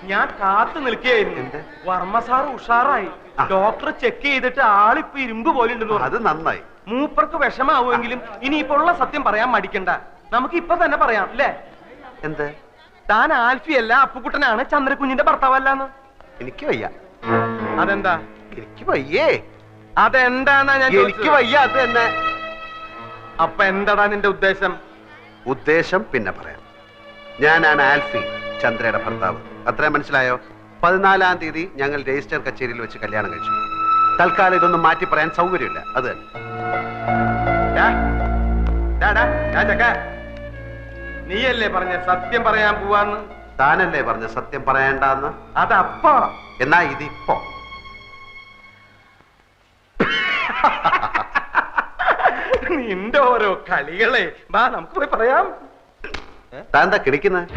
ഞാൻ കാത്തു നിൽക്കുകയായിരുന്നു. വർമ്മ സാർ ഉഷാറായി. ഡോക്ടർ ചെക്ക് ചെയ്തിട്ട് ആളിപ്പോ ഇരുമ്പ് പോലെ ഉണ്ടെന്ന് പറഞ്ഞു. അത് നന്നായി. മൂപ്പർക്ക് വിഷമാവുമെങ്കിലും ഇനിയിപ്പോ ഉള്ള സത്യം പറയാൻ മടിക്കണ്ട. നമുക്ക് ഇപ്പൊ തന്നെ പറയാം അല്ലേ? എന്ത്? താൻ ആൽഫിയല്ല അപ്പുക്കുട്ടനാണ്, ചന്ദ്രകുഞ്ഞിന്റെ ഭർത്താവല്ലാന്ന്. എനിക്ക് വയ്യ. അതെന്താ? എനിക്ക് വയ്യേ. അതെന്താന്നാ ഞാൻ? എനിക്ക് വയ്യ. അത് തന്നെ. അപ്പൊ എന്താടാ നിന്റെ ഉദ്ദേശം? ഉദ്ദേശം പിന്നെ പറയാം. ഞാനാണ് ആൽഫി, ചന്ദ്രയുടെ ഭർത്താവ്. അത്രയും മനസ്സിലായോ? 14-ാം തീയതി ഞങ്ങൾ രജിസ്റ്റർ കച്ചേരിയിൽ വെച്ച് കല്യാണം കഴിച്ചു. തൽക്കാലം ഇതൊന്നും മാറ്റി പറയാൻ സൗകര്യമില്ല. അത് തന്നെ. നീയല്ലേ പറഞ്ഞ സത്യം പറയാൻ പോവാന്ന്? താനല്ലേ പറഞ്ഞ സത്യം പറയണ്ടെന്ന്? അതപ്പോ. എന്നാ ഇതിപ്പോ. നിന്റെ ഓരോ കളികളെ. വാ നമുക്ക് പോയി പറയാം. താൻ എന്താ കിടക്കുന്നത്?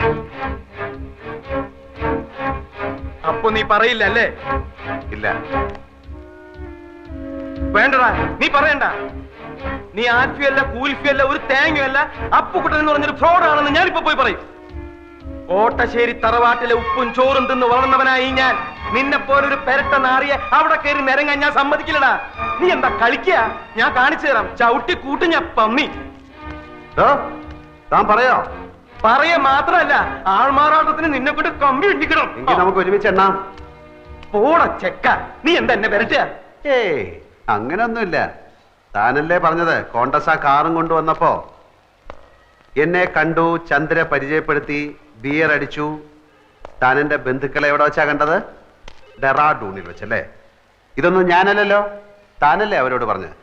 അപ്പൊ നീ പറയില്ല അല്ലേ? ഇല്ല. വേണ്ടടാ, നീ പറയണ്ട. നീ ആൽഫിയല്ല, കൂൽഫിയല്ല, ഒരു തേങ്ങയല്ല, അപ്പുക്കുട്ടൻ എന്ന് പറഞ്ഞൊരു ഫ്രോഡാണെന്ന് ഞാനിപ്പോ പോയി പറയും. കോട്ടശ്ശേരി തറവാട്ടിലെ ഉപ്പും ചോറും തിന്ന് വളർന്നവനായി ഞാൻ നിന്നെ പോലൊരു പെരട്ട നാറിയെ അവിടെ കയറി നിരങ്ങാൻ ഞാൻ സമ്മതിക്കില്ലടാ. നീ എന്താ കളിക്കുക? ഞാൻ കാണിച്ചു തരാം. ചവിട്ടി കൂട്ടി ഞാൻ പന്നി. താൻ പറയോ? പറയ മാത്രല്ല, ആൾമാറാട്ടത്തിന് നിന്നെ കൊണ്ട് കമ്പി ഇടിക്കണം. നമുക്ക് ഒരുമിച്ച് എണ്ണാം. പോട ചെക്ക, നീ എന്താ എന്നെ പെരട്ടുക? ഏയ്, അങ്ങനൊന്നുമില്ല. താനല്ലേ പറഞ്ഞത് കോണ്ടസ കാറും കൊണ്ടുവന്നപ്പോ എന്നെ കണ്ടു, ചന്ദ്ര പരിചയപ്പെടുത്തി, ബിയർ അടിച്ചു. താൻ എന്റെ ബന്ധുക്കളെ എവിടെ വെച്ചാ കണ്ടത്? ഡെറാഡൂണിൽ വെച്ചല്ലേ? ഇതൊന്നും ഞാനല്ലല്ലോ, താനല്ലേ അവരോട് പറഞ്ഞത്.